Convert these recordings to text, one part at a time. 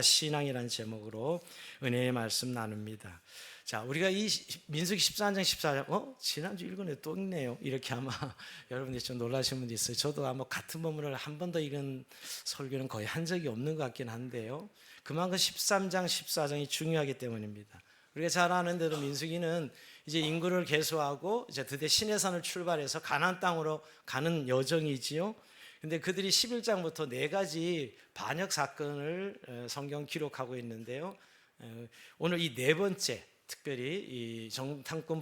신앙이라는 제목으로 은혜의 말씀 나눕니다. 자, 우리가 이 민수기 14장 14장 지난주 읽은 애 또 읽네요. 이렇게 아마 여러분들이 좀 놀라신 분도 있어요. 저도 아마 같은 본문을 한 번 더 읽은 설교는 거의 한 적이 없는 것 같긴 한데요. 그만큼 13장 14장이 중요하기 때문입니다. 우리가 잘 아는 대로 민수기는 이제 인구를 개수하고 이제 드디어 시내산을 출발해서 가나안 땅으로 가는 여정이지요. 근데 그들이 11장부터 네 가지 반역 사건을 성경 기록하고 있는데요. 오늘 이 네 번째, 특별히 이 정탐꾼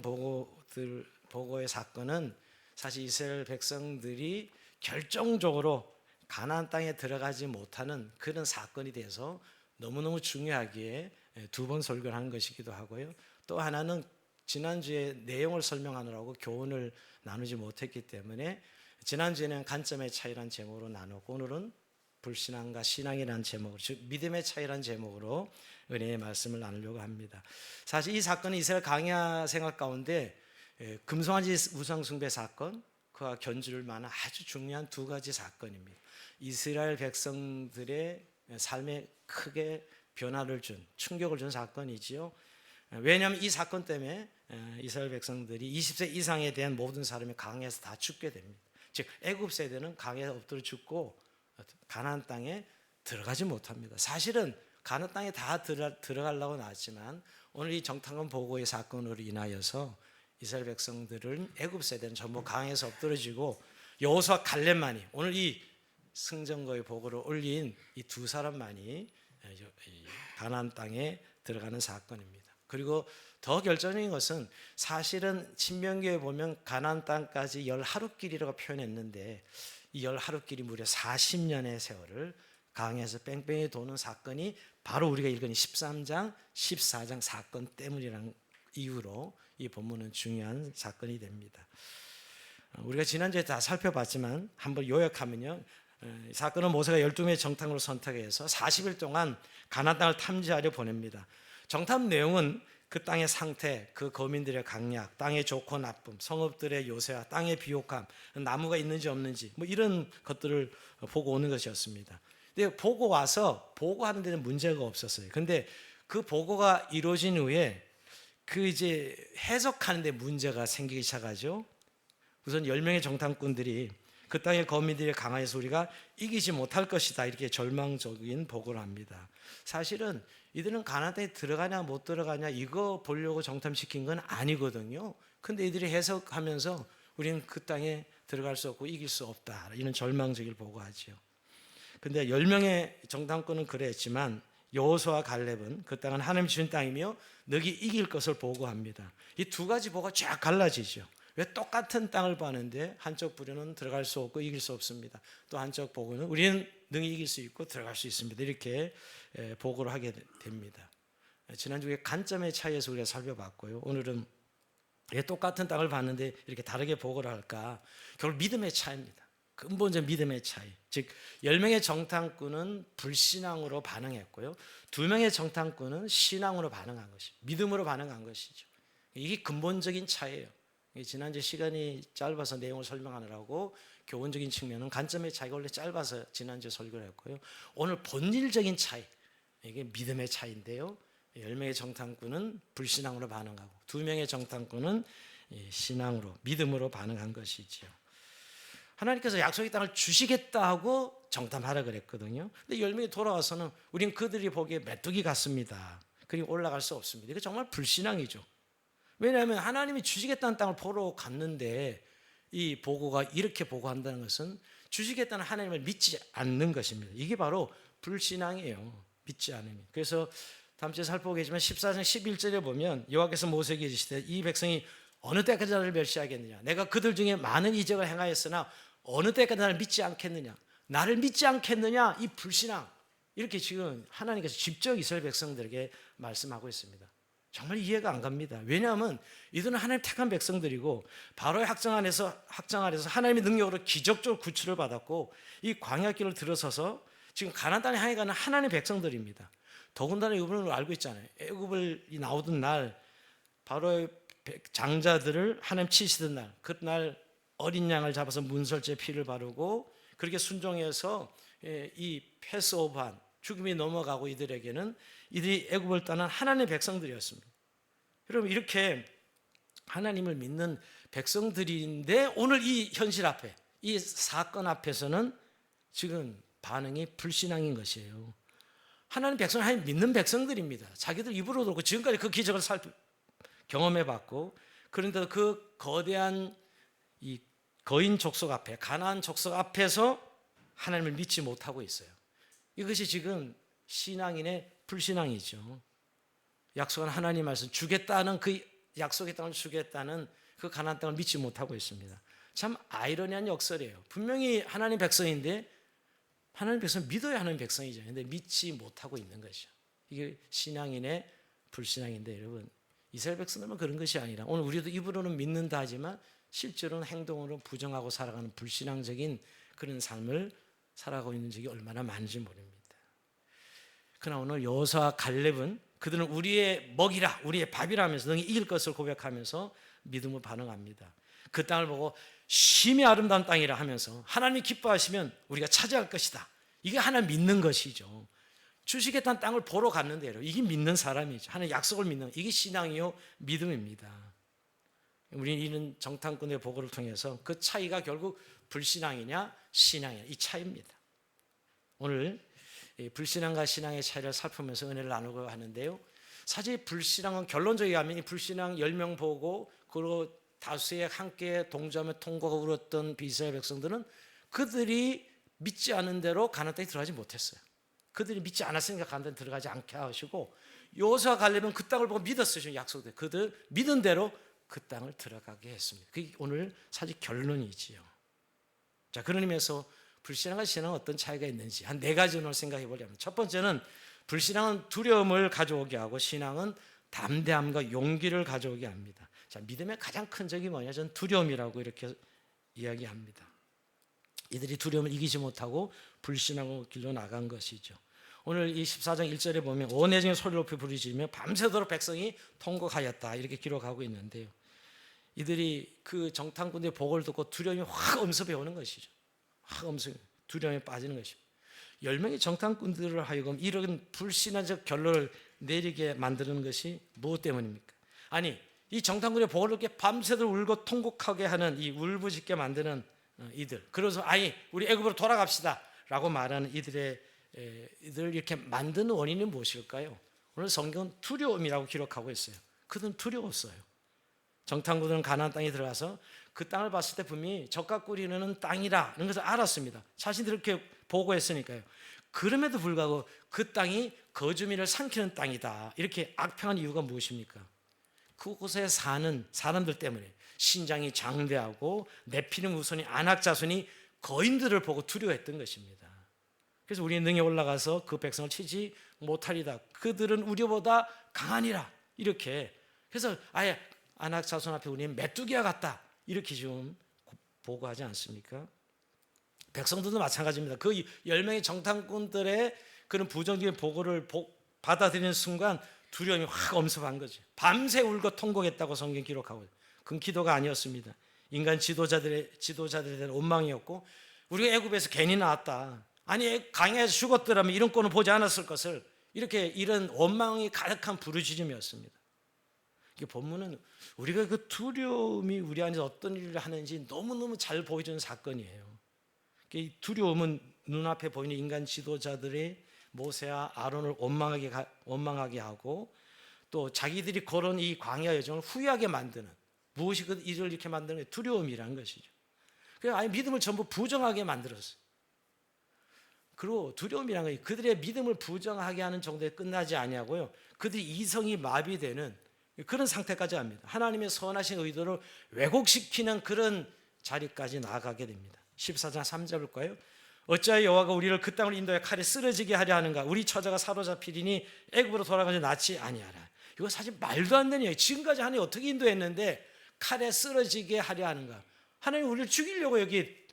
보고의 사건은 사실 이스라엘 백성들이 결정적으로 가나안 땅에 들어가지 못하는 그런 사건이 돼서 너무너무 중요하기에 두 번 설교를 한 것이기도 하고요. 또 하나는 지난주에 내용을 설명하느라고 교훈을 나누지 못했기 때문에 지난주에는 관점의 차이라는 제목으로 나누고 오늘은 불신앙과 신앙이라는 제목으로, 즉 믿음의 차이라는 제목으로 은혜의 말씀을 나누려고 합니다. 사실 이 사건은 이스라엘 광야 생활 가운데 금송아지 우상숭배 사건, 그와 견줄 만한 아주 중요한 두 가지 사건입니다. 이스라엘 백성들의 삶에 크게 변화를 준, 충격을 준 사건이지요. 왜냐하면 이 사건 때문에 이스라엘 백성들이 20세 이상에 대한 모든 사람이 강에서 다 죽게 됩니다. 즉 애굽 세대는 강에 엎드려 죽고 가나안 땅에 들어가지 못합니다. 사실은 가나안 땅에 다 들어가려고 나왔지만 오늘 이 정탐꾼 보고의 사건으로 인하여서 이스라엘 백성들은 애굽 세대는 전부 강에서 엎드러지고 여호수아 갈렙만이, 오늘 이 승전거의 보고를 올린 이 두 사람만이 가나안 땅에 들어가는 사건입니다. 그리고 더 결정적인 것은 사실은 신명기에 보면 가나안 땅까지 10하루길이라고 표현했는데 이 10하루길이 무려 40년의 세월을 강에서 뺑뺑이 도는 사건이 바로 우리가 읽은 13장, 14장 사건 때문이라는 이유로 이 본문은 중요한 사건이 됩니다. 우리가 지난주에 다 살펴봤지만 한번 요약하면요, 사건은 모세가 12명의 정탐꾼을 선택해서 40일 동안 가나안 땅을 탐지하려 보냅니다. 정탐 내용은 그 땅의 상태, 그 거민들의 강약, 땅의 좋고 나쁨, 성읍들의 요새와 땅의 비옥함, 나무가 있는지 없는지 이런 것들을 보고 오는 것이었습니다. 근데 보고 와서 보고하는 데는 문제가 없었어요. 근데 그 보고가 이루어진 후에 그 이제 해석하는 데 문제가 생기기 시작하죠. 우선 10명의 정탐꾼들이 그 땅의 거민들의 강하여서 우리가 이기지 못할 것이다, 이렇게 절망적인 보고를 합니다. 사실은 이들은 가나안 땅에 들어가냐 못 들어가냐 이거 보려고 정탐시킨 건 아니거든요. 근데 이들이 해석하면서 우리는 그 땅에 들어갈 수 없고 이길 수 없다, 이런 절망적인 보고하죠. 근데 10명의 정탐꾼은 그랬지만 여호수아와 갈렙은 그 땅은 하나님 주신 땅이며 너희 이길 것을 보고합니다. 이 두 가지 보고가 쫙 갈라지죠. 왜 똑같은 땅을 봤는데 한쪽 부류는 들어갈 수 없고 이길 수 없습니다. 또 한쪽 보고는 우리는 능히 이길 수 있고 들어갈 수 있습니다, 이렇게 보고를 하게 됩니다. 지난주에 관점의 차이에서 우리가 살펴봤고요. 오늘은 왜 똑같은 땅을 봤는데 이렇게 다르게 보고를 할까? 결국 믿음의 차이입니다. 근본적 믿음의 차이. 즉 10명의 정탐꾼은 불신앙으로 반응했고요, 2명의 정탐꾼은 신앙으로 반응한 것이죠. 믿음으로 반응한 것이죠. 이게 근본적인 차이예요. 지난주 시간이 짧아서 내용을 설명하느라고 교훈적인 측면은 관점의 차이가 원래 짧아서 지난주에 설교를 했고요. 오늘 본질적인 차이, 이게 믿음의 차이인데요. 10명의 정탐꾼은 불신앙으로 반응하고 2명의 정탐꾼은 신앙으로, 믿음으로 반응한 것이지요. 하나님께서 약속의 땅을 주시겠다 하고 정탐하라 그랬거든요. 근데 10명이 돌아와서는 우린 그들이 보기에 메뚜기 같습니다, 그리고 올라갈 수 없습니다. 이거 정말 불신앙이죠. 왜냐하면 하나님이 주시겠다는 땅을 보러 갔는데 이 보고가 이렇게 보고한다는 것은 주시겠다는 하나님을 믿지 않는 것입니다. 이게 바로 불신앙이에요. 믿지 않음이. 그래서 다음 주에 살펴보겠지만 14장 11절에 보면 여호와께서 모세에게 이르시되 이 백성이 어느 때까지 나를 멸시하겠느냐, 내가 그들 중에 많은 이적을 행하였으나 어느 때까지 나를 믿지 않겠느냐, 나를 믿지 않겠느냐, 이 불신앙, 이렇게 지금 하나님께서 직접 이스라엘 백성들에게 말씀하고 있습니다. 정말 이해가 안 갑니다. 왜냐하면 이들은 하나님 택한 백성들이고 바로의 확정 아래서 하나님의 능력으로 기적적으로 구출을 받았고 이 광야길을 들어서서 지금 가나안 땅에 향해 가는 하나님의 백성들입니다. 더군다나 이분은 알고 있잖아요. 애굽을 나오던 날 바로의 장자들을 하나님 치시던 날, 그날 어린 양을 잡아서 문설주에 피를 바르고 그렇게 순종해서 이 패스오브한 죽음이 넘어가고 이들에게는 이들이 애굽을 떠난 하나님의 백성들이었습니다. 여러분 이렇게 하나님을 믿는 백성들인데 오늘 이 현실 앞에 이 사건 앞에서는 지금 반응이 불신앙인 것이에요. 하나님 백성은 하나님 믿는 백성들입니다. 자기들 입으로 들고 지금까지 그 기적을 경험해봤고 그런데 그 거대한 이 거인 족속 앞에 가나안 족속 앞에서 하나님을 믿지 못하고 있어요. 이것이 지금 신앙인의 불신앙이죠. 약속한 하나님 말씀 주겠다는 그 약속의 땅을 주겠다는 그 가나안 땅을 믿지 못하고 있습니다. 참 아이러니한 역설이에요. 분명히 하나님 백성인데 하나님 백성은 믿어야 하는 백성이죠. 그런데 믿지 못하고 있는 것이죠. 이게 신앙인의 불신앙인데 여러분 이스라엘 백성들만 그런 것이 아니라 오늘 우리도 입으로는 믿는다 하지만 실제로는 행동으로 부정하고 살아가는 불신앙적인 그런 삶을 살아가고 있는 적이 얼마나 많은지 모릅니다. 그러나 오늘 여호수아와 갈렙은 그들은 우리의 먹이라 우리의 밥이라 하면서 능히 이길 것을 고백하면서 믿음으로 반응합니다. 그 땅을 보고 심히 아름다운 땅이라 하면서 하나님이 기뻐하시면 우리가 차지할 것이다. 이게 하나님 믿는 것이죠. 주시겠다는 땅을 보러 갔는데요. 이게 믿는 사람이죠. 하나님 약속을 믿는 이게 신앙이요 믿음입니다. 우리는 이런 정탐꾼의 보고를 통해서 그 차이가 결국 불신앙이냐 신앙이냐 이 차이입니다. 오늘 불신앙과 신앙의 차이를 살피면서 은혜를 나누고 하는데요. 사실 불신앙은 결론적으로 하면 이 불신앙 10명 보고 그리고 다수의 함께 동조하며 통곡하고 울었던 이스라엘 백성들은 그들이 믿지 않은 대로 가나안 땅에 들어가지 못했어요. 그들이 믿지 않았으니까 가나안 땅에 들어가지 않게 하시고 여호수아와 갈렙은 그 땅을 보고 믿었어요. 약속대 그들 믿은 대로 그 땅을 들어가게 했습니다. 그게 오늘 사실 결론이지요. 자, 그런 의미에서 불신앙과 신앙은 어떤 차이가 있는지 한 4가지 오늘 생각해 보려면 첫 번째는 불신앙은 두려움을 가져오게 하고 신앙은 담대함과 용기를 가져오게 합니다. 자, 믿음의 가장 큰 적이 뭐냐? 저는 두려움이라고 이렇게 이야기합니다. 이들이 두려움을 이기지 못하고 불신앙으로 길로 나간 것이죠. 오늘 이 14장 1절에 보면 온 회중이 소리 높이 부르짖으며 밤새도록 백성이 통곡하였다 이렇게 기록하고 있는데요. 이들이 그 정탐꾼의 보고를 듣고 두려움이 확 엄습해 오는 것이죠. 확 엄습해 두려움에 빠지는 것입니다. 10명의 정탐꾼들을 하여금 이런 불신앙적 결론을 내리게 만드는 것이 무엇 때문입니까? 아니 이 정탐꾼의 보고를 듣게 밤새도록 울고 통곡하게 하는 이 울부짖게 만드는 이들 그래서 아니 우리 애굽으로 돌아갑시다 라고 말하는 이들 이렇게 만드는 원인이 무엇일까요? 오늘 성경은 두려움이라고 기록하고 있어요. 그들은 두려웠어요. 정탐꾼들은 가나안 땅에 들어가서 그 땅을 봤을 때 분명히 젖과 꿀이 흐르는 땅이라는 것을 알았습니다. 자신들이 그렇게 보고했으니까요. 그럼에도 불구하고 그 땅이 거주민을 삼키는 땅이다 이렇게 악평한 이유가 무엇입니까? 그곳에 사는 사람들 때문에 신장이 장대하고 내피는 우선이 안악자손이 거인들을 보고 두려워했던 것입니다. 그래서 우리는 능히 올라가서 그 백성을 치지 못하리다. 그들은 우리보다 강하니라. 이렇게. 그래서 아예 안악자손 앞에 우리는 메뚜기와 같다. 이렇게 지금 보고하지 않습니까? 백성들도 마찬가지입니다. 그 10명의 정탐꾼들의 그런 부정적인 보고를 받아들이는 순간 두려움이 확 엄습한 거죠. 밤새 울고 통곡했다고 성경 기록하고 있어요. 그건 기도가 아니었습니다. 인간 지도자들에 대한 원망이었고 우리가 애굽에서 괜히 나왔다. 아니 강에서 죽었더라면 이런 꼴은 보지 않았을 것을 이렇게 이런 원망이 가득한 부르짖음이었습니다. 본문은 우리가 그 두려움이 우리 안에서 어떤 일을 하는지 너무너무 잘 보여주는 사건이에요. 이 두려움은 눈앞에 보이는 인간 지도자들의 모세와 아론을 원망하게 하고 또 자기들이 걸은 이 광야 여정을 후회하게 만드는 무엇이 그 일을 이렇게 만드는 게 두려움이라는 것이죠. 그래서 아예 믿음을 전부 부정하게 만들었어요. 그리고 두려움이라는 것이 그들의 믿음을 부정하게 하는 정도에 끝나지 아니하고요. 그들이 이성이 마비되는 그런 상태까지 합니다. 하나님의 선하신 의도를 왜곡시키는 그런 자리까지 나아가게 됩니다. 14장 3절 볼까요? 어찌하여 여호와가 우리를 그 땅을 인도해 칼에 쓰러지게 하려 하는가? 우리 처자가 사로잡히리니 애굽으로 돌아가지 낫지 아니하라. 이거 사실 말도 안 되는 얘기예요. 지금까지 하나님 어떻게 인도했는데 칼에 쓰러지게 하려 하는가? 하나님 우리를 죽이려고 여기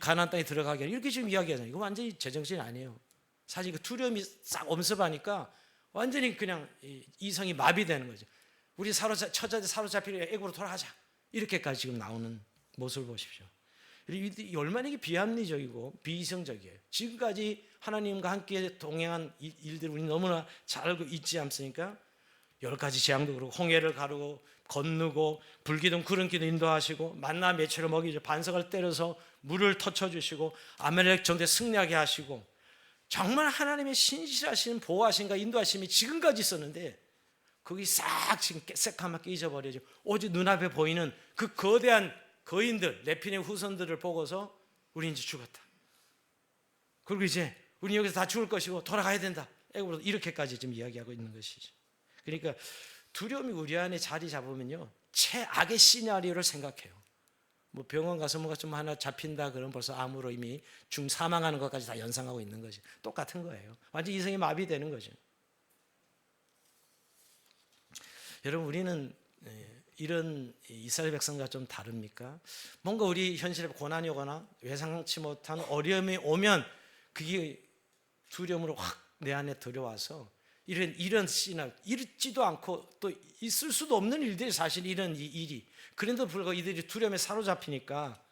가나안 땅에 들어가게 이렇게 지금 이야기하잖아요. 이거 완전히 제정신이 아니에요. 사실 그 두려움이 싹 엄습하니까 완전히 그냥 이성이 마비되는 거죠. 우리 처자들 사로잡히려 애굽으로 돌아가자. 이렇게까지 지금 나오는 모습을 보십시오. 이 얼마나 이게 비합리적이고 비이성적이에요. 지금까지 하나님과 함께 동행한 일들 우리 너무나 잘 알고 있지 않습니까? 10가지 재앙도 그렇고 홍해를 가르고 건너고 불기둥 구름기도 인도하시고 만나 매체를 먹이죠. 반석을 때려서 물을 터쳐주시고 아말렉 전대 승리하게 하시고 정말 하나님의 신실하신 보호하심과 인도하심이 지금까지 있었는데 거기 싹 지금 새까맣게 잊어버려져. 오직 눈앞에 보이는 그 거대한 거인들 네피네 후손들을 보고서 우리 이제 죽었다. 그리고 이제 우리 여기서 다 죽을 것이고 돌아가야 된다. 애굽으로 이렇게까지 지금 이야기하고 있는 것이죠. 그러니까 두려움이 우리 안에 자리 잡으면요 최악의 시나리오를 생각해요. 뭐 병원 가서 뭐가 좀 하나 잡힌다 그러면 벌써 암으로 이미 사망하는 것까지 다 연상하고 있는 거지. 똑같은 거예요. 완전 이성이 마비되는 거죠. 여러분 우리는 이런 이스라엘 백성과 좀 다릅니까? 뭔가 우리 현실에 고난이 오거나 예상치 못한 어려움이 오면 그게 두려움으로 확 내 안에 들어와서 이런 시나 있지도 않고 또 있을 수도 없는 일들이 사실 이런 일이 그런데도 불구하고 이들이 두려움에 사로잡히니까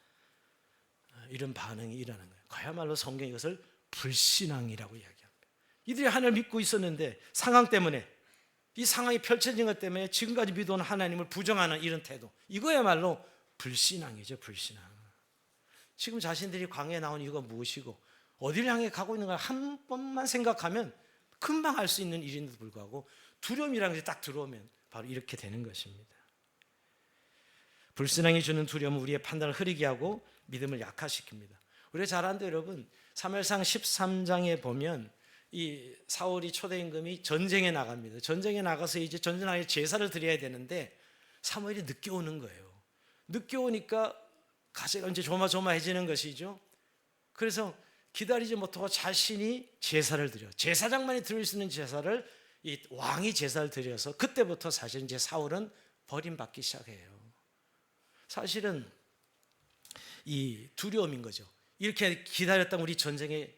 이런 반응이 일어나는 거예요. 그야말로 성경이 이것을 불신앙이라고 이야기합니다. 이들이 하나님을 믿고 있었는데 상황 때문에 이 상황이 펼쳐진 것 때문에 지금까지 믿어온 하나님을 부정하는 이런 태도 이거야말로 불신앙이죠. 불신앙. 지금 자신들이 광야에 나온 이유가 무엇이고 어디를 향해 가고 있는가 한 번만 생각하면 금방 알 수 있는 일인데도 불구하고 두려움이라는 것이 딱 들어오면 바로 이렇게 되는 것입니다. 불신앙이 주는 두려움은 우리의 판단을 흐리게 하고 믿음을 약화시킵니다. 우리가 잘 아는데 여러분 사무엘상 13장에 보면 이 사울이 초대 임금이 전쟁에 나갑니다. 전쟁에 나가서 이제 전쟁하에 제사를 드려야 되는데 사무엘이 늦게 오는 거예요. 늦게 오니까 가세가 이제 조마조마해지는 것이죠. 그래서 기다리지 못하고 자신이 제사를 드려 제사장만이 드릴 수 있는 제사를 이 왕이 제사를 드려서 그때부터 사실 이제 사울은 버림받기 시작해요. 사실은 이 두려움인 거죠. 이렇게 기다렸다면 우리 전쟁에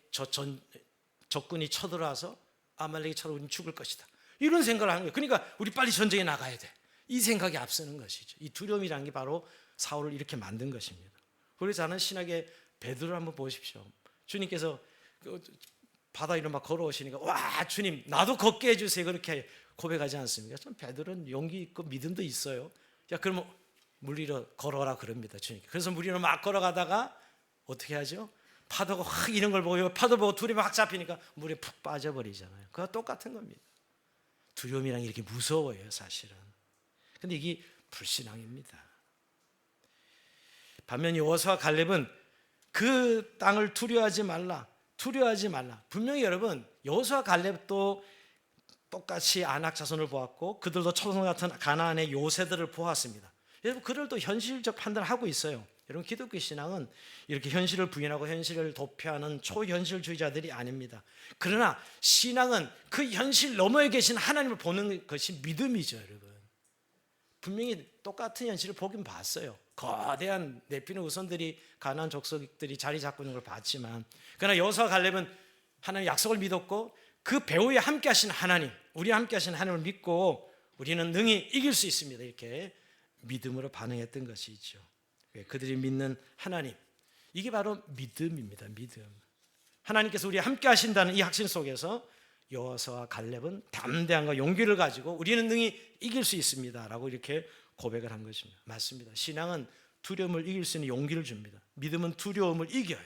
적군이 쳐들어와서 아말렉이 쳐들어 우리는 죽을 것이다. 이런 생각을 하는 거예요. 그러니까 우리 빨리 전쟁에 나가야 돼. 이 생각이 앞서는 것이죠. 이 두려움이라는 게 바로 사울을 이렇게 만든 것입니다. 그래서 저는 신학의 베드로를 한번 보십시오. 주님께서 바다 위로 막 걸어오시니까 와 주님 나도 걷게 해주세요 그렇게 고백하지 않습니까? 참 베드로는 용기 있고 믿음도 있어요. 야 그러면 물 위로 걸어라 그럽니다 주님께. 그래서 물 위로 막 걸어가다가 어떻게 하죠? 파도가 확 이런 걸 보고 파도 보고 둘이 막 잡히니까 물에 푹 빠져버리잖아요. 그거 똑같은 겁니다. 두려움이란 게 이렇게 무서워요 사실은. 근데 이게 불신앙입니다. 반면 여호수아와 갈렙은 그 땅을 두려워하지 말라. 분명히 여러분 여호수아와 갈렙도 똑같이 아낙 자손을 보았고 그들도 초성 같은 가나안의 요새들을 보았습니다. 여러분 그들도 현실적 판단을 하고 있어요. 여러분 기독교 신앙은 이렇게 현실을 부인하고 현실을 도피하는 초현실주의자들이 아닙니다. 그러나 신앙은 그 현실 너머에 계신 하나님을 보는 것이 믿음이죠. 여러분 분명히 똑같은 현실을 보긴 봤어요. 거대한 네피네 후손들이 가나안 족속들이 자리 잡고 있는 걸 봤지만 그러나 여호수아와 갈렙은 하나님의 약속을 믿었고 그 배후에 함께 하신 하나님 우리와 함께 하신 하나님을 믿고 우리는 능히 이길 수 있습니다. 이렇게 믿음으로 반응했던 것이죠. 그들이 믿는 하나님 이게 바로 믿음입니다. 믿음. 하나님께서 우리와 함께 하신다는 이 확신 속에서 여호수아와 갈렙은 담대함과 용기를 가지고 우리는 능히 이길 수 있습니다 라고 이렇게 고백을 한 것입니다. 맞습니다. 신앙은 두려움을 이길 수 있는 용기를 줍니다. 믿음은 두려움을 이겨요.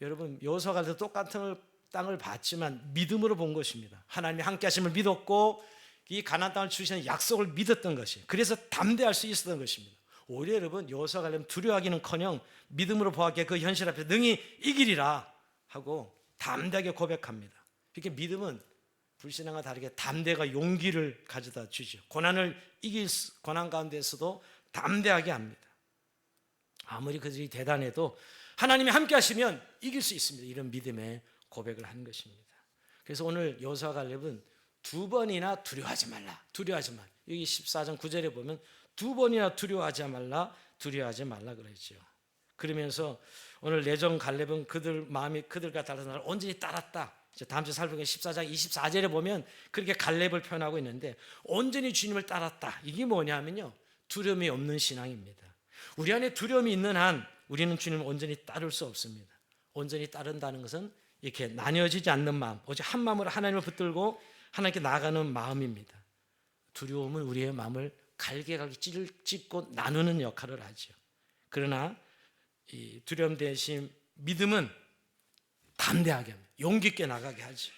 여러분 여호수아와 갈렙도 똑같은 땅을 봤지만 믿음으로 본 것입니다. 하나님이 함께 하심을 믿었고 이 가나안 땅을 주시는 약속을 믿었던 것이 그래서 담대할 수 있었던 것입니다. 오히려 여러분 여호수아와 갈렙은 두려워하기는커녕 믿음으로 보았기에 그 현실 앞에 능히 이기리라 하고 담대하게 고백합니다. 이렇게 믿음은 불신앙과 다르게 담대가 용기를 가져다 주죠. 고난을 이길 고난 가운데서도 담대하게 합니다. 아무리 그들이 대단해도 하나님이 함께 하시면 이길 수 있습니다. 이런 믿음의 고백을 한 것입니다. 그래서 오늘 여호수아와 갈렙은 두 번이나 두려워하지 말라. 여기 14장 9절에 보면 두 번이나 두려워하지 말라 그러죠. 그러면서 오늘 내정 갈렙은 그들 마음이 그들과 달라서 나를 온전히 따랐다. 다음 주 살펴보면 14장 24절에 보면 그렇게 갈렙을 표현하고 있는데 온전히 주님을 따랐다. 이게 뭐냐면요 두려움이 없는 신앙입니다. 우리 안에 두려움이 있는 한 우리는 주님을 온전히 따를 수 없습니다. 온전히 따른다는 것은 이렇게 나뉘어지지 않는 마음, 오직 한 마음으로 하나님을 붙들고 하나님께 나아가는 마음입니다. 두려움은 우리의 마음을 갈게갈게 찢고 나누는 역할을 하죠. 그러나 이 두려움 대신 믿음은 담대하게 합니다. 용기 있게 나가게 하죠.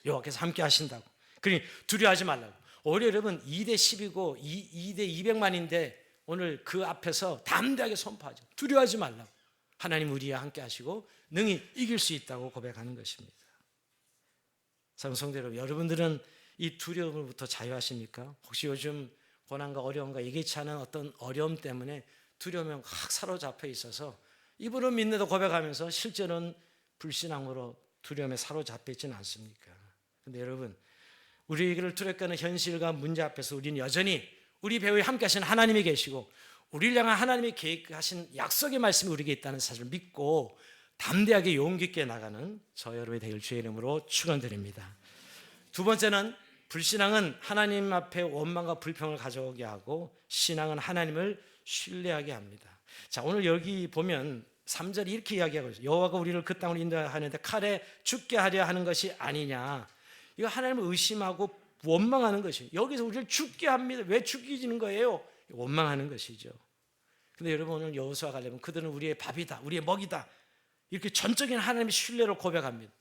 여호와께서 함께 하신다고. 그러니 두려워하지 말라고. 오히려 여러분 2대 10이고 2대 200만인데 오늘 그 앞에서 담대하게 선포하죠. 두려워하지 말라고. 하나님 우리와 함께 하시고 능히 이길 수 있다고 고백하는 것입니다. 사랑하는 성도 여러분, 여러분들은 이 두려움으로부터 자유하십니까? 혹시 요즘 고난과 어려움과 예기치 않은 어떤 어려움 때문에 두려움에 확 사로잡혀 있어서 입으로 믿는다고 고백하면서 실제로는 불신앙으로 두려움에 사로잡혀 있지는 않습니까? 그런데 여러분, 우리를 두렵게 하는 현실과 문제 앞에서 우리는 여전히 우리 배후에 함께 하신 하나님이 계시고 우리를 향한 하나님이 계획하신 약속의 말씀이 우리에게 있다는 사실을 믿고 담대하게 용기 있게 나가는 저 여러분이 되길 주의 이름으로 축원드립니다. 두 번째는 불신앙은 하나님 앞에 원망과 불평을 가져오게 하고 신앙은 하나님을 신뢰하게 합니다. 자, 오늘 여기 보면 3절이 이렇게 이야기하고 있어요. 여호와가 우리를 그 땅으로 인도하는데 칼에 죽게 하려 하는 것이 아니냐. 이거 하나님을 의심하고 원망하는 것이에요. 여기서 우리를 죽게 합니다. 왜 죽이지는 거예요? 원망하는 것이죠. 근데 여러분, 오늘 여호수아 가려면 그들은 우리의 밥이다, 우리의 먹이다, 이렇게 전적인 하나님의 신뢰를 고백합니다.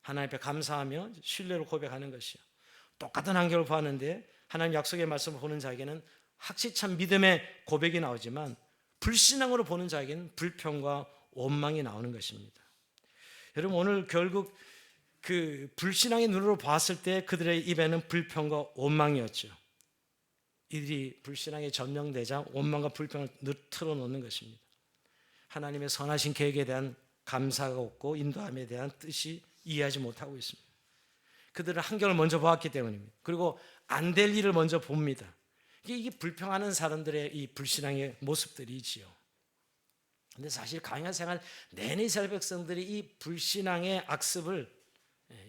하나님 앞에 감사하며 신뢰를 고백하는 것이요. 똑같은 환경을 보았는데 하나님 약속의 말씀을 보는 자에게는 확실한 믿음의 고백이 나오지만 불신앙으로 보는 자에게는 불평과 원망이 나오는 것입니다. 여러분, 오늘 결국 그 불신앙의 눈으로 봤을 때 그들의 입에는 불평과 원망이었죠. 이들이 불신앙에 점령되자 원망과 불평을 틀어놓는 것입니다. 하나님의 선하신 계획에 대한 감사가 없고 인도함에 대한 뜻이 이해하지 못하고 있습니다. 그들은 환경을 먼저 보았기 때문입니다. 그리고 안 될 일을 먼저 봅니다. 이게 불평하는 사람들의 이 불신앙의 모습들이지요. 그런데 사실 광야 생활 내내 이스라엘 백성들이 이 불신앙의 악습을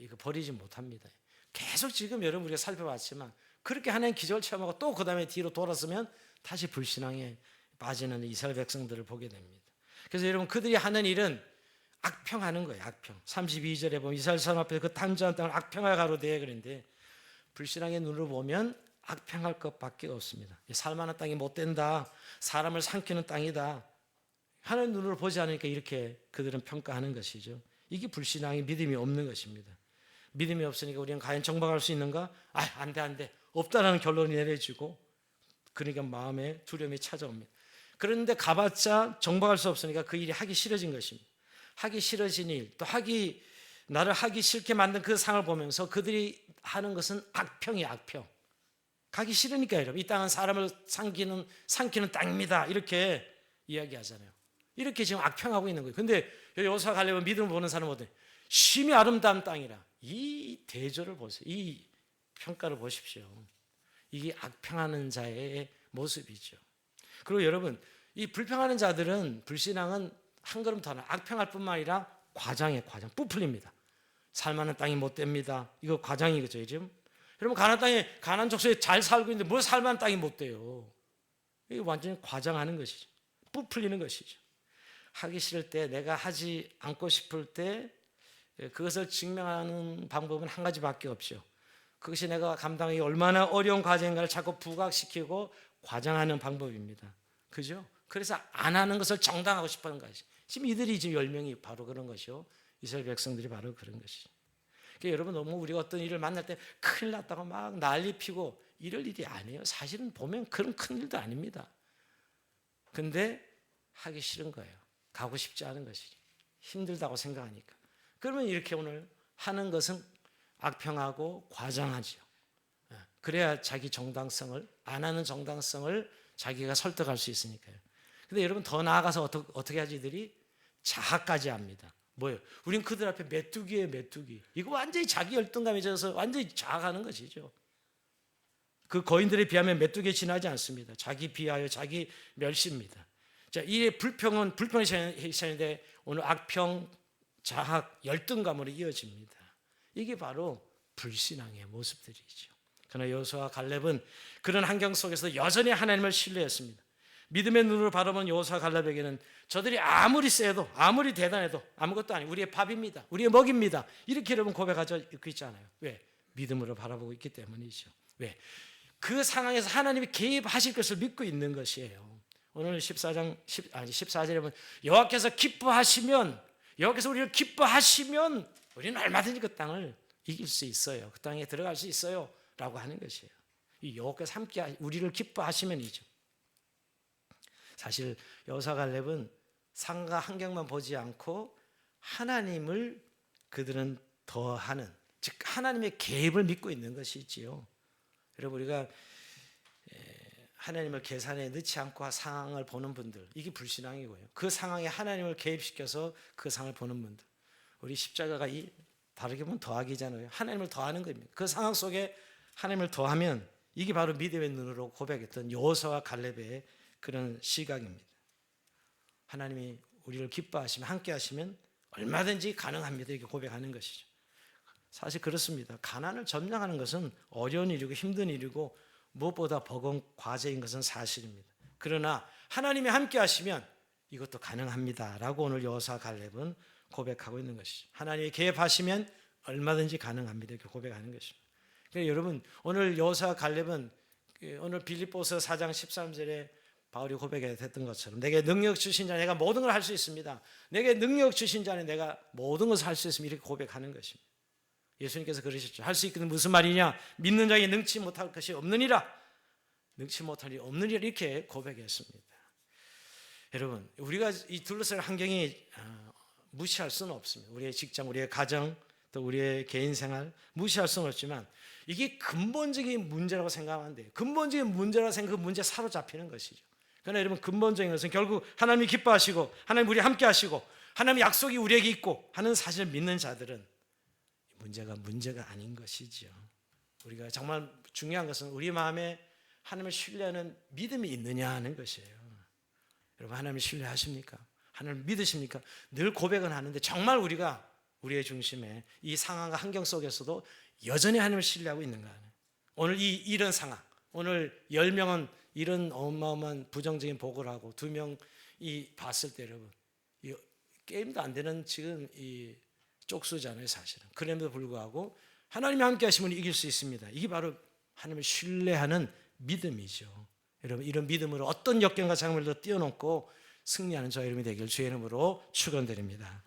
이거 버리지 못합니다. 계속 지금 여러분 우리가 살펴봤지만 그렇게 하나님 기적을 체험하고 또 그 다음에 뒤로 돌아서면 다시 불신앙에 빠지는 이스라엘 백성들을 보게 됩니다. 그래서 여러분 그들이 하는 일은 악평하는 거예요. 악평. 32절에 보면 이스라엘 사람 앞에서 그 탐지한 땅을 악평하여 가로되 그런데 불신앙의 눈으로 보면 악평할 것밖에 없습니다. 살만한 땅이 못 된다, 사람을 삼키는 땅이다, 하나님 눈으로 보지 않으니까 이렇게 그들은 평가하는 것이죠. 이게 불신앙의 믿음이 없는 것입니다. 믿음이 없으니까 우리는 과연 정박할 수 있는가? 안 돼 없다라는 결론이 내려지고 그러니까 마음에 두려움이 찾아옵니다. 그런데 가봤자 정박할 수 없으니까 그 일이 하기 싫어진 것입니다. 하기 싫어진 일, 또 나를 하기 싫게 만든 그 상을 보면서 그들이 하는 것은 악평이 악평. 가기 싫으니까 여러분 이 땅은 사람을 삼키는 땅입니다, 이렇게 이야기하잖아요. 이렇게 지금 악평하고 있는 거예요. 근데 여호수아 갈렙은 믿음을 보는 사람은 어때요? 심히 아름다운 땅이라. 이 대조를 보세요. 이 평가를 보십시오. 이게 악평하는 자의 모습이죠. 그리고 여러분 이 불평하는 자들은 불신앙은 한 걸음 더 나아. 악평할 뿐만 아니라 과장, 부풀립니다. 살만한 땅이 못 됩니다. 이거 과장이겠죠 지금. 여러분 가나안 땅에 가나안 족속에 잘 살고 있는데 뭘 살만한 땅이 못 돼요. 이게 완전히 과장하는 것이죠. 부풀리는 것이죠. 하기 싫을 때, 내가 하지 않고 싶을 때 그것을 증명하는 방법은 한 가지밖에 없죠. 그것이 내가 감당하기 얼마나 어려운 과정인가를 자꾸 부각시키고 과장하는 방법입니다. 그죠? 그래서 안 하는 것을 정당하고 싶어하는 것이. 지금 이들이 지금 10명이 바로 그런 것이요. 이스라엘 백성들이 바로 그런 것이죠. 그러니까 여러분 너무 우리가 어떤 일을 만날 때 큰일 났다고 막 난리 피고 이럴 일이 아니에요. 사실은 보면 그런 큰 일도 아닙니다. 근데 하기 싫은 거예요. 가고 싶지 않은 것이죠. 힘들다고 생각하니까. 그러면 이렇게 오늘 하는 것은 악평하고 과장하죠. 그래야 자기 정당성을, 안 하는 정당성을 자기가 설득할 수 있으니까요. 근데 여러분 더 나아가서 어떻게 하지 이들이? 자학까지 합니다. 뭐예요? 우린 그들 앞에 메뚜기예요, 메뚜기. 이거 완전히 자기 열등감에 젖어서 완전히 자학하는 것이죠. 그 거인들에 비하면 메뚜기에 지나지 않습니다. 자기 비하여 자기 멸시입니다. 자, 이 불평이 시작인데 오늘 악평, 자학, 열등감으로 이어집니다. 이게 바로 불신앙의 모습들이죠. 그러나 여호수아와 갈렙은 그런 환경 속에서 여전히 하나님을 신뢰했습니다. 믿음의 눈으로 바라본 여호수아 갈렙에게는 저들이 아무리 세도 아무리 대단해도 아무것도 아니고 우리의 밥입니다. 우리의 먹입니다. 이렇게 여러분 고백하고 있잖아요. 왜? 믿음으로 바라보고 있기 때문이죠. 왜? 그 상황에서 하나님이 개입하실 것을 믿고 있는 것이에요. 오늘 14절에 보면 여호와께서 기뻐하시면, 여호와께서 우리를 기뻐하시면 우리는 얼마든지 그 땅을 이길 수 있어요. 그 땅에 들어갈 수 있어요 라고 하는 것이에요. 이 여호와께서 함께 우리를 기뻐하시면이죠. 사실 여호수아 갈렙은 상황과 환경만 보지 않고 하나님을 그들은 더하는, 즉 하나님의 개입을 믿고 있는 것이지요. 여러분, 우리가 하나님을 계산에 넣지 않고 상황을 보는 분들, 이게 불신앙이고요. 그 상황에 하나님을 개입시켜서 그 상황을 보는 분들, 우리 십자가가 다르게 보면 더하기잖아요. 하나님을 더하는 겁니다. 그 상황 속에 하나님을 더하면 이게 바로 믿음의 눈으로 고백했던 여호수아와 갈렙의 그런 시각입니다. 하나님이 우리를 기뻐하시면, 함께 하시면 얼마든지 가능합니다. 이렇게 고백하는 것이죠. 사실 그렇습니다. 가난을 점령하는 것은 어려운 일이고 힘든 일이고 무엇보다 버거운 과제인 것은 사실입니다. 그러나 하나님이 함께 하시면 이것도 가능합니다 라고 오늘 여호수아 갈렙은 고백하고 있는 것이죠. 하나님이 개입하시면 얼마든지 가능합니다 이렇게 고백하는 것입니다. 그러니까 여러분, 오늘 여호수아 갈렙은 오늘 빌립보서 4장 13절에 바울이 고백했던 것처럼 내게 능력 주신 자 내가 모든 걸 할 수 있습니다. 내게 능력 주신 자는 내가 모든 것을 할 수 있습니다. 이렇게 고백하는 것입니다. 예수님께서 그러셨죠. 할 수 있거든 무슨 말이냐? 믿는 자에게 능치 못할 것이 없느니라. 능치 못할 일이 없느니라 이렇게 고백했습니다. 여러분, 우리가 이 둘러싼 환경이 무시할 수는 없습니다. 우리의 직장, 우리의 가정, 또 우리의 개인 생활 무시할 수는 없지만 이게 근본적인 문제라고 생각하면 안 돼요. 근본적인 문제라고 생각하면 그 문제에 사로잡히는 것이죠. 그러나 여러분, 근본적인 것은 결국 하나님이 기뻐하시고 하나님 우리 함께 하시고 하나님의 약속이 우리에게 있고 하는 사실을 믿는 자들은 문제가 아닌 것이죠. 우리가 정말 중요한 것은 우리 마음에 하나님을 신뢰하는 믿음이 있느냐 하는 것이에요. 여러분, 하나님을 신뢰하십니까? 하나님을 믿으십니까? 늘 고백은 하는데 정말 우리가 우리의 중심에 이 상황과 환경 속에서도 여전히 하나님을 신뢰하고 있는가? 오늘 이런 상황, 오늘 10명은 이런 어마어마한 부정적인 보고를 하고 2명이 봤을 때 여러분, 이 게임도 안 되는 지금 이 쪽수잖아요 사실은. 그럼에도 불구하고 하나님이 함께 하시면 이길 수 있습니다. 이게 바로 하나님을 신뢰하는 믿음이죠. 여러분, 이런 믿음으로 어떤 역경과 장애물도 뛰어넘고 승리하는 저와 여러분이 되길 주의 이름으로 축원드립니다.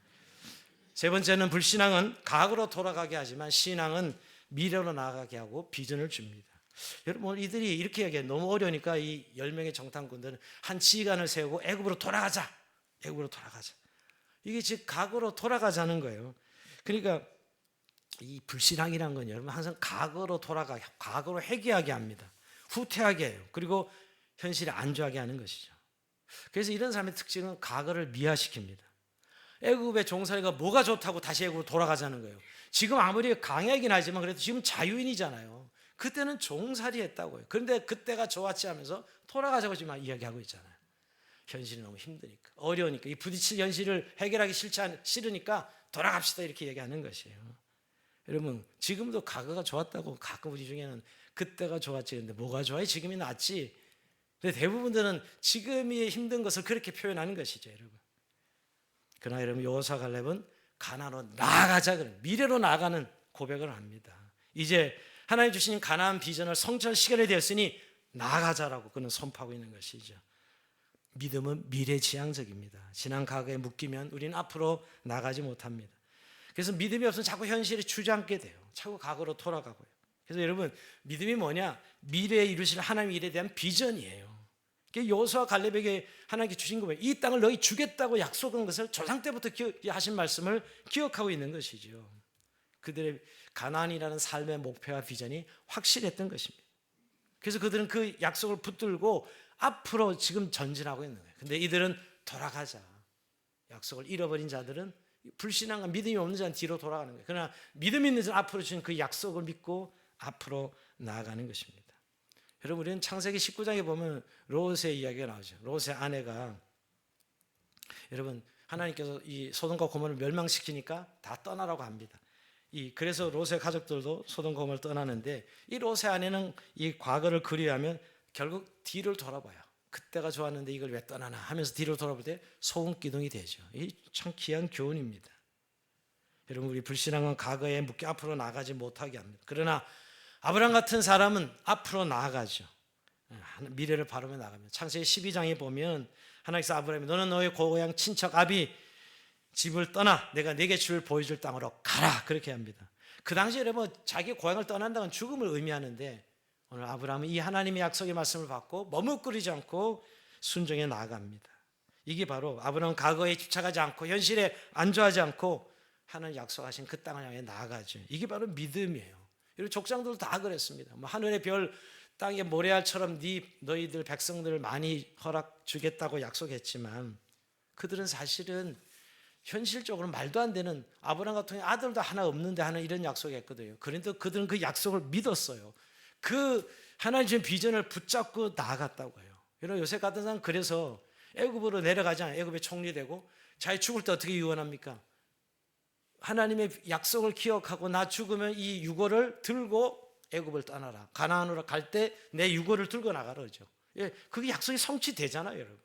세 번째는 불신앙은 과거로 돌아가게 하지만 신앙은 미래로 나아가게 하고 비전을 줍니다. 여러분, 오늘 이들이 이렇게 얘기해요. 너무 어려우니까 이 10명의 정탐꾼들은 한 지휘관을 세우고 애굽으로 돌아가자. 애굽으로 돌아가자. 이게 즉 과거로 돌아가자는 거예요. 그러니까 이 불신앙이라는 건 여러분 항상 과거로 돌아가게, 과거로 회귀하게 합니다. 후퇴하게 해요. 그리고 현실에 안주하게 하는 것이죠. 그래서 이런 사람의 특징은 과거를 미화시킵니다. 애굽의 종살이가 뭐가 좋다고 다시 애굽으로 돌아가자는 거예요. 지금 아무리 강하긴 하지만 그래도 지금 자유인이잖아요. 그때는 종살이 했다고요. 그런데 그때가 좋았지 하면서 돌아가자고 지금 이야기하고 있잖아요. 현실이 너무 힘드니까, 어려우니까, 이 부딪힐 현실을 해결하기 싫으니까 돌아갑시다 이렇게 얘기하는 것이에요. 여러분, 지금도 과거가 좋았다고 가끔 우리 중에는 그때가 좋았지, 근데 뭐가 좋아요? 지금이 낫지. 근데 대부분들은 지금이 힘든 것을 그렇게 표현하는 것이죠, 여러분. 그러나 여러분, 여호수아 갈렙은 가나안으로 나아가자, 미래로 나아가는 고백을 합니다. 이제 하나님 주신 가나안 비전을 성취할 시간이 되었으니 나아가자라고 그는 선포하고 있는 것이죠. 믿음은 미래지향적입니다. 지난 과거에 묶이면 우리는 앞으로 나가지 못합니다. 그래서 믿음이 없으면 자꾸 현실에 주저앉게 돼요. 자꾸 과거로 돌아가고요. 그래서 여러분, 믿음이 뭐냐? 미래에 이루실 하나님의 일에 대한 비전이에요. 여호수아 갈렙에게 하나님께 주신 거예요. 이 땅을 너희 주겠다고 약속한 것을 조상 때부터 하신 말씀을 기억하고 있는 것이죠. 그들의 가나안이라는 삶의 목표와 비전이 확실했던 것입니다. 그래서 그들은 그 약속을 붙들고 앞으로 지금 전진하고 있는 거예요. 근데 이들은 돌아가자. 약속을 잃어버린 자들은, 불신앙과 믿음이 없는 자는 뒤로 돌아가는 거예요. 그러나 믿음이 있는 자는 앞으로 주신 그 약속을 믿고 앞으로 나아가는 것입니다. 여러분, 우리는 창세기 19장에 보면 롯의 이야기가 나오죠. 롯의 아내가, 여러분, 하나님께서 이 소돔과 고모를 멸망시키니까 다 떠나라고 합니다. 그래서 롯의 가족들도 소돔과 고모를 떠나는데 이 롯의 아내는 이 과거를 그리워하면 결국 뒤를 돌아봐요. 그때가 좋았는데 이걸 왜 떠나나 하면서 뒤로 돌아볼 때 소금 기둥이 되죠. 이 참 귀한 교훈입니다. 여러분, 우리 불신앙은 과거에 묶여 앞으로 나가지 못하게 합니다. 그러나 아브라함 같은 사람은 앞으로 나아가죠. 미래를 바라며 나갑니다. 창세기 12장에 보면 하나님께서 아브라함이 너는 너의 고향 친척 아비 집을 떠나 내가 네게 줄 보여줄 땅으로 가라 그렇게 합니다. 그 당시에 여러분 자기 고향을 떠난다는 죽음을 의미하는데 오늘 아브라함은 이 하나님의 약속의 말씀을 받고 머뭇거리지 않고 순종해 나아갑니다. 이게 바로 아브라함은 과거에 집착하지 않고 현실에 안주하지 않고 하나님 약속하신 그 땅을 향해 나아가죠. 이게 바로 믿음이에요. 여러분 족장들도 다 그랬습니다. 뭐 하늘의 별 땅의 모래알처럼 너희들 백성들을 많이 허락 주겠다고 약속했지만 그들은 사실은 현실적으로 말도 안 되는 아브라함 같은 아들도 하나 없는데 하는 이런 약속했거든요. 그런데 그들은 그 약속을 믿었어요. 그 하나님 주신 비전을 붙잡고 나아갔다고 해요. 여러분 요셉 같은 사람은 그래서 애굽으로 내려가잖아요. 애굽에 총리되고 자기 죽을 때 어떻게 유언합니까? 하나님의 약속을 기억하고 나 죽으면 이 유고를 들고 애굽을 떠나라. 가나안으로 갈 때 내 유고를 들고 나가라죠. 예, 그게 약속이 성취되잖아요, 여러분.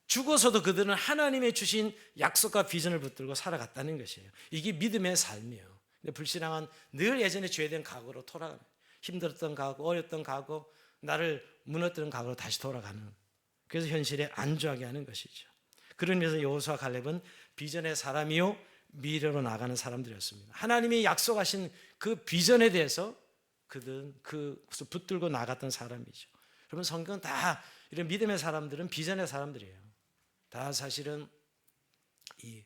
죽어서도 그들은 하나님의 주신 약속과 비전을 붙들고 살아갔다는 것이에요. 이게 믿음의 삶이에요. 근데 불신앙은 늘 예전에 죄된 과거로 돌아갑니다. 힘들었던 과거, 어렸던 과거, 나를 무너뜨린 과거로 다시 돌아가는. 그래서 현실에 안주하게 하는 것이죠. 그런 의미에서 여호수아 갈렙은 비전의 사람이요 미래로 나가는 사람들이었습니다. 하나님이 약속하신 그 비전에 대해서 그들은 그것을 붙들고 나갔던 사람이죠. 여러분 성경은 다 이런 믿음의 사람들은 비전의 사람들이에요. 다 사실은 이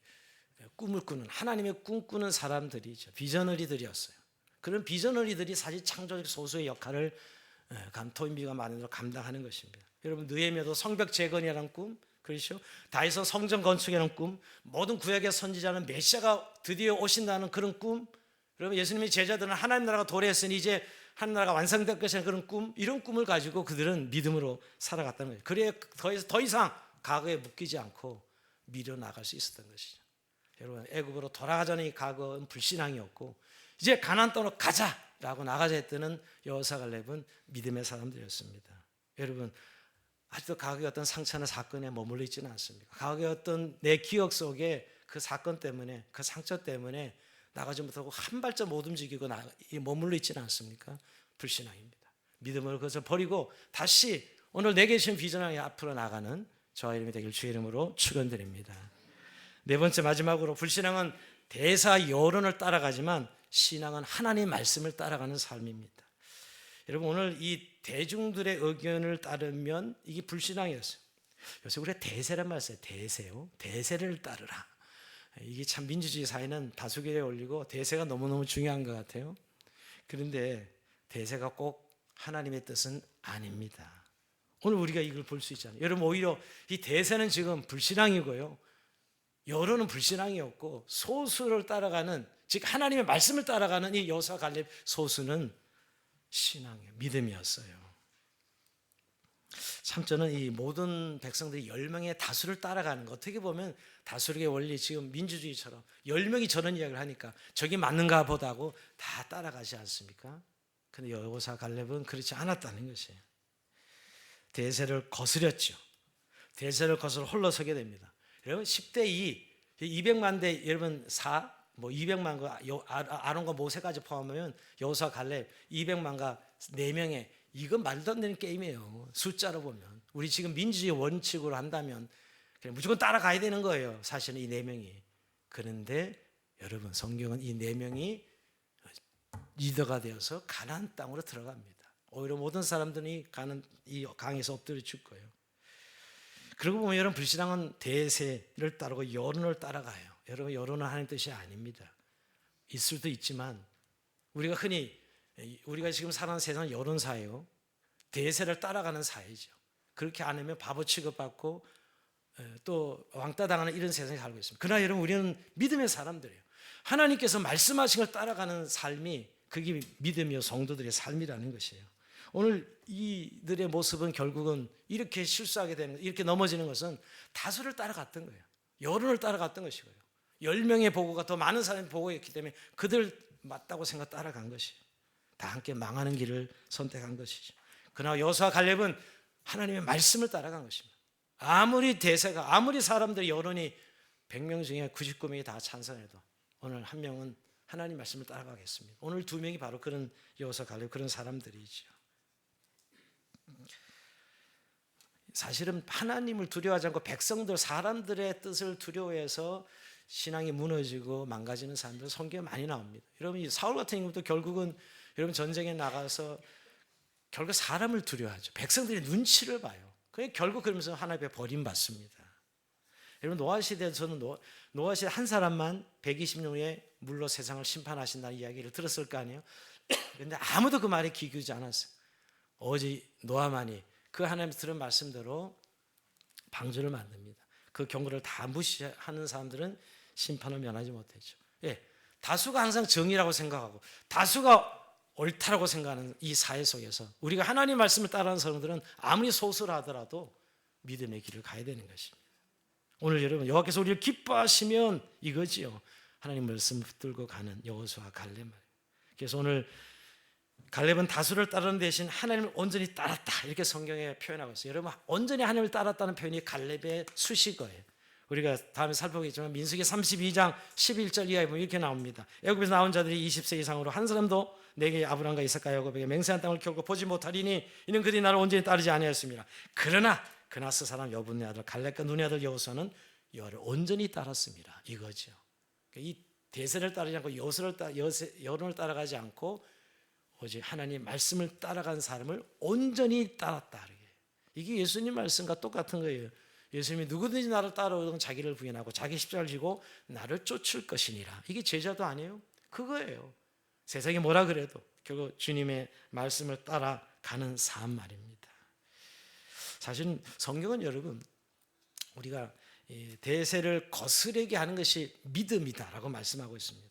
꿈을 꾸는 하나님의 꿈꾸는 사람들이죠. 비전어리들이었어요. 그런 비전어리들이 사실 창조적 소수의 역할을 토인비가 말한 대로 감당하는 것입니다. 여러분 느헤미야도 성벽 재건이라는 꿈, 그렇죠? 다윗은 성전 건축이라는 꿈, 모든 구약의 선지자는 메시아가 드디어 오신다는 그런 꿈, 여러분 예수님의 제자들은 하나님 나라가 도래했으니 이제 하나님 나라가 완성될 것이라는 그런 꿈, 이런 꿈을 가지고 그들은 믿음으로 살아갔다는 거예요. 그래야 더 이상 과거에 묶이지 않고 미려 나갈 수 있었던 것이죠. 여러분 애굽으로 돌아가자는 이 과거는 불신앙이었고 이제 가나안 땅으로 가자라고 나가자 했던 여호수아 갈렙은 믿음의 사람들이었습니다. 여러분 아직도 과거의 어떤 상처나 사건에 머물러 있지는 않습니다. 과거의 어떤 내 기억 속에 그 사건 때문에 그 상처 때문에 나가지 못하고 한 발짝 못 움직이고 머물러 있지는 않습니까? 불신앙입니다. 믿음을 그것을 버리고 다시 오늘 내게 주신 비전을 향해 앞으로 나가는 저와 이름이 되길 주의 이름으로 축원드립니다. 네 번째 마지막으로 불신앙은 대사 여론을 따라가지만 신앙은 하나님의 말씀을 따라가는 삶입니다. 여러분 오늘 이 대중들의 의견을 따르면 이게 불신앙이었어요. 요새 우리가 대세란 말 써요. 대세요. 대세를 따르라. 이게 참 민주주의 사회는 다수결에 올리고 대세가 너무너무 중요한 것 같아요. 그런데 대세가 꼭 하나님의 뜻은 아닙니다. 오늘 우리가 이걸 볼 수 있잖아요. 여러분 오히려 이 대세는 지금 불신앙이고요. 여론은 불신앙이었고 소수를 따라가는 즉 하나님의 말씀을 따라가는 이 여호수아 갈렙 소수는 신앙이에요. 믿음이었어요. 참 저는 이 모든 백성들이 10명의 다수를 따라가는 거 어떻게 보면 다수의 원리 지금 민주주의처럼 10명이 저런 이야기를 하니까 저게 맞는가 보다고 다 따라가지 않습니까? 그런데 여호수아 갈렙은 그렇지 않았다는 것이에요. 대세를 거스렸죠. 대세를 거스려 홀로 서게 됩니다. 여러분 10대 2, 200만 대 여러분 4, 뭐 200만 거 아론과 모세까지 포함하면 여호수아 갈렙 200만과 4명의 이건 말도 안 되는 게임이에요. 숫자로 보면 우리 지금 민주주의 원칙으로 한다면 그냥 무조건 따라가야 되는 거예요. 사실은 이 4명이. 그런데 여러분 성경은 이 4명이 리더가 되어서 가나안 땅으로 들어갑니다. 오히려 모든 사람들이 가는 이 강에서 엎드려 죽을 거예요. 그러고 보면 여러분 불신앙은 대세를 따르고 여론을 따라가요. 여러분 여론은 하나님 뜻이 아닙니다. 있을 수도 있지만 우리가 지금 사는 세상은 여론사예요. 대세를 따라가는 사회죠. 그렇게 안 하면 바보 취급받고 또 왕따 당하는 이런 세상에 살고 있습니다. 그러나 여러분 우리는 믿음의 사람들이에요. 하나님께서 말씀하신 걸 따라가는 삶이 그게 믿음이요 성도들의 삶이라는 것이에요. 오늘 이들의 모습은 결국은 이렇게 실수하게 되는 이렇게 넘어지는 것은 다수를 따라갔던 거예요. 여론을 따라갔던 것이고요. 10명의 보고가 더 많은 사람이 보고했기 때문에 그들 맞다고 생각 따라간 것이에요. 다 함께 망하는 길을 선택한 것이죠. 그러나 여호수아 갈렙은 하나님의 말씀을 따라간 것입니다. 아무리 대세가, 아무리 사람들의 여론이 100명 중에 99명이 다 찬성해도 오늘 한 명은 하나님 말씀을 따라가겠습니다. 오늘 2명이 바로 그런 여호수아 갈렙 그런 사람들이죠. 사실은 하나님을 두려워하지 않고 백성들, 사람들의 뜻을 두려워해서 신앙이 무너지고 망가지는 사람들 성경에 많이 나옵니다. 여러분, 이 사울 같은 경우도 결국은 여러분 전쟁에 나가서 결국 사람을 두려워하죠. 백성들이 눈치를 봐요. 그게 결국 그러면서 하나님의 버림받습니다. 여러분, 노아 시대에서는 노아 시대 한 사람만 120년 후에 물로 세상을 심판하신다는 이야기를 들었을 거 아니에요. 그런데 아무도 그 말에 귀 기울이지 않았어요. 오직 노아만이 그 하나님 들은 말씀대로 방주를 만듭니다. 그 경고를 다 무시하는 사람들은 심판을 면하지 못했죠. 예, 다수가 항상 정의라고 생각하고 다수가 옳다라고 생각하는 이 사회 속에서 우리가 하나님 말씀을 따르는 사람들은 아무리 소수라 하더라도 믿음의 길을 가야 되는 것입니다. 오늘 여러분, 여호와께서 우리를 기뻐하시면 이거지요. 하나님 말씀 붙들고 가는 여호수아 갈렙 말이에요. 그래서 오늘 갈렙은 다수를 따르는 대신 하나님을 온전히 따랐다, 이렇게 성경에 표현하고 있어요. 여러분, 온전히 하나님을 따랐다는 표현이 갈렙의 수식어예요. 우리가 다음에 살펴보겠지만 민수기 32장 11절 이하에 보면 이렇게 나옵니다. 애굽에서 나온 자들이 20세 이상으로 한 사람도 내게 아브람과 이삭과 야곱에게 맹세한 땅을 결코 보지 못하리니 이는 그들이 나를 온전히 따르지 아니하였습니다. 그러나 그나스 사람 여분의 아들 갈렙과 눈의 아들 여호수아는 여호와를 온전히 따랐습니다. 이거죠. 이 대세를 따르지 않고 여론을 따라가지 않고 오직 하나님 말씀을 따라간 사람을 온전히 따랐다. 이게 예수님 말씀과 똑같은 거예요. 예수님이 누구든지 나를 따라오든 자기를 부인하고 자기 십자가를 지고 나를 쫓을 것이니라. 이게 제자도 아니에요? 그거예요. 세상이 뭐라 그래도 결국 주님의 말씀을 따라가는 삶 말입니다. 사실 성경은 여러분, 우리가 대세를 거스르게 하는 것이 믿음이다라고 말씀하고 있습니다.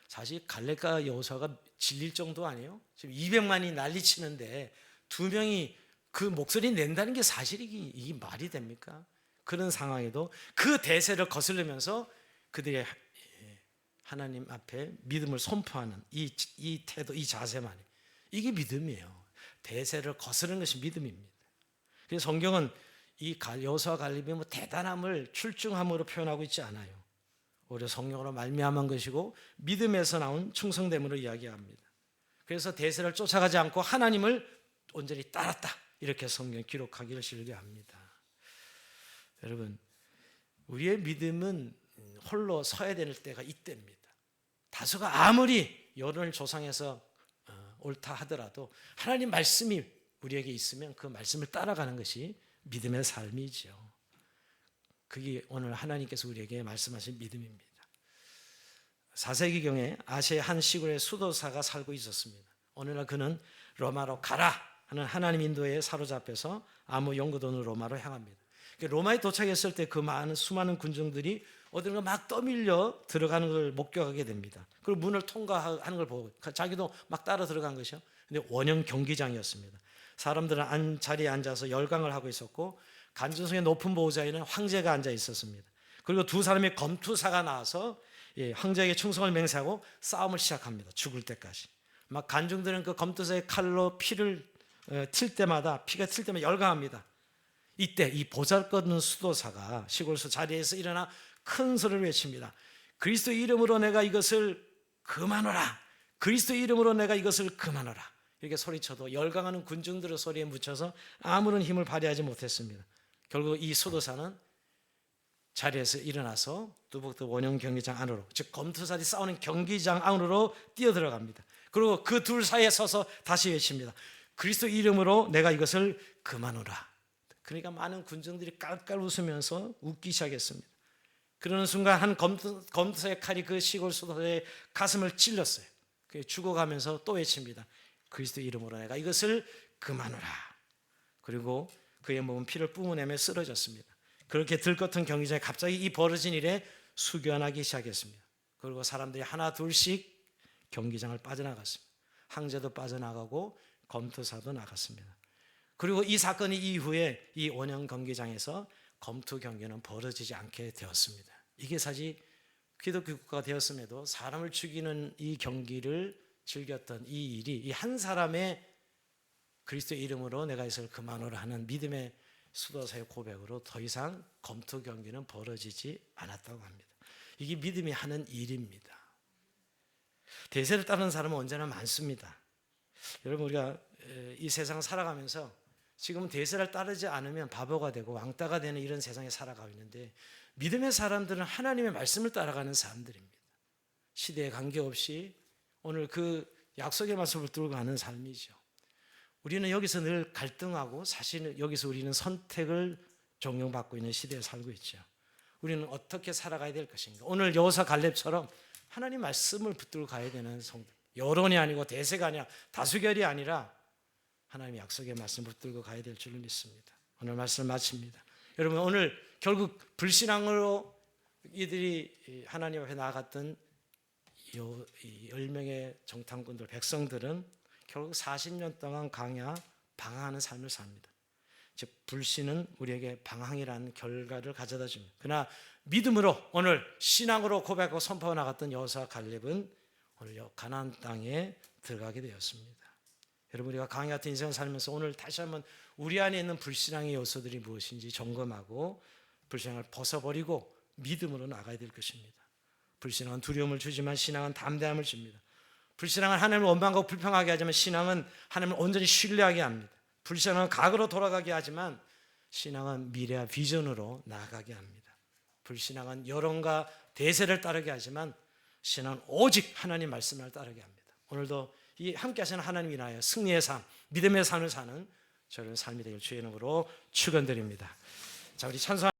사실 갈렙과 여호수아가 질릴 정도 아니에요? 지금 200만이 난리치는데 2명이 그 목소리 낸다는 게 사실 이게 말이 됩니까? 그런 상황에도 그 대세를 거스르면서 그들의 하나님 앞에 믿음을 선포하는 이 태도, 이 자세만, 이게 믿음이에요. 대세를 거스르는 것이 믿음입니다. 그래서 성경은 이 여호수아 갈렙이 뭐 대단함을 출중함으로 표현하고 있지 않아요. 오히려 성령으로 말미암은 것이고 믿음에서 나온 충성됨으로 이야기합니다. 그래서 대세를 쫓아가지 않고 하나님을 온전히 따랐다, 이렇게 성경 기록하기를 즐겨합니다. 여러분, 우리의 믿음은 홀로 서야 될 때가 이때입니다. 다수가 아무리 여론을 조상해서 옳다 하더라도 하나님 말씀이 우리에게 있으면 그 말씀을 따라가는 것이 믿음의 삶이죠. 그게 오늘 하나님께서 우리에게 말씀하신 믿음입니다. 4세기경에 아시아의 한 시골에 수도사가 살고 있었습니다. 어느 날 그는 로마로 가라 하는 하나님 인도에 사로잡혀서 아무 연고도 없는 로마로 향합니다. 로마에 도착했을 때 그 수많은 군중들이 어딘가 막 떠밀려 들어가는 걸 목격하게 됩니다. 그리고 문을 통과하는 걸 보고 자기도 막 따라 들어간 것이요. 근데 원형 경기장이었습니다. 사람들은 자리에 앉아서 열강을 하고 있었고 간주성의 높은 보호자에는 황제가 앉아 있었습니다. 그리고 두 사람의 검투사가 나와서 황제에게 충성을 맹세하고 싸움을 시작합니다. 죽을 때까지. 막 간중들은 그 검투사의 칼로 피를 튈 때마다, 피가 튈 때마다 열광합니다. 이때 이 보잘것없는 수도사가 시골수 자리에서 일어나 큰 소리를 외칩니다. 그리스도 이름으로 내가 이것을 그만하라. 그리스도 이름으로 내가 이것을 그만하라. 이렇게 소리쳐도 열광하는 군중들의 소리에 묻혀서 아무런 힘을 발휘하지 못했습니다. 결국 이 수도사는 자리에서 일어나서 뚜벅뚜벅 원형 경기장 안으로, 즉 검투사들이 싸우는 경기장 안으로 뛰어들어갑니다. 그리고 그 둘 사이에 서서 다시 외칩니다. 그리스도 이름으로 내가 이것을 그만하라. 그러니까 많은 군중들이 깔깔 웃으면서 웃기 시작했습니다. 그러는 순간 한 검투사의 칼이 그 시골 수도사의 가슴을 찔렀어요. 죽어가면서 또 외칩니다. 그리스도 이름으로 내가 이것을 그만하라. 그리고 그의 몸은 피를 뿜어내며 쓰러졌습니다. 그렇게 들것은 경기장에 갑자기 이 벌어진 일에 숙연하기 시작했습니다. 그리고 사람들이 하나 둘씩 경기장을 빠져나갔습니다. 황제도 빠져나가고 검투사도 나갔습니다. 그리고 이 사건이 이후에 이 원형 경기장에서 검투 경기는 벌어지지 않게 되었습니다. 이게 사실 기독교 국가가 되었음에도 사람을 죽이는 이 경기를 즐겼던 이 일이 이 한 사람의 그리스도의 이름으로 내가 이것을 그만하라 하는 믿음의 수도사의 고백으로 더 이상 검투 경기는 벌어지지 않았다고 합니다. 이게 믿음이 하는 일입니다. 대세를 따르는 사람은 언제나 많습니다. 여러분, 우리가 이 세상 살아가면서 지금 대세를 따르지 않으면 바보가 되고 왕따가 되는 이런 세상에 살아가고 있는데, 믿음의 사람들은 하나님의 말씀을 따라가는 사람들입니다. 시대에 관계없이 오늘 그 약속의 말씀을 붙들고 가는 삶이죠. 우리는 여기서 늘 갈등하고, 사실 여기서 우리는 선택을 종용받고 있는 시대에 살고 있죠. 우리는 어떻게 살아가야 될 것인가. 오늘 여호사 갈렙처럼 하나님 말씀을 붙들고 가야 되는 성도, 여론이 아니고 대세가 아니라 다수결이 아니라 하나님의 약속의 말씀을 붙들고 가야 될 줄을 믿습니다. 오늘 말씀을 마칩니다. 여러분, 오늘 결국 불신앙으로 이들이 하나님 앞에 나아갔던 10명의 정탐꾼들, 백성들은 결국 40년 동안 광야 방황하는 삶을 삽니다. 즉 불신은 우리에게 방황이라는 결과를 가져다 줍니다. 그러나 믿음으로 오늘 신앙으로 고백하고 선포해 나갔던 여호수아 갈렙은 오늘 가나안 땅에 들어가게 되었습니다. 여러분, 우리가 광야 같은 인생을 살면서 오늘 다시 한번 우리 안에 있는 불신앙의 요소들이 무엇인지 점검하고 불신앙을 벗어버리고 믿음으로 나가야 될 것입니다. 불신앙은 두려움을 주지만 신앙은 담대함을 줍니다. 불신앙은 하나님을 원망하고 불평하게 하지만 신앙은 하나님을 온전히 신뢰하게 합니다. 불신앙은 과거로 돌아가게 하지만 신앙은 미래와 비전으로 나아가게 합니다. 불신앙은 여론과 대세를 따르게 하지만 신앙은 오직 하나님 말씀을 따르게 합니다. 오늘도 이 함께 하시는 하나님 인하여 승리의 삶, 믿음의 삶을 사는 저런 삶이 되길 주의 이름으로 축원드립니다. 자, 우리 찬송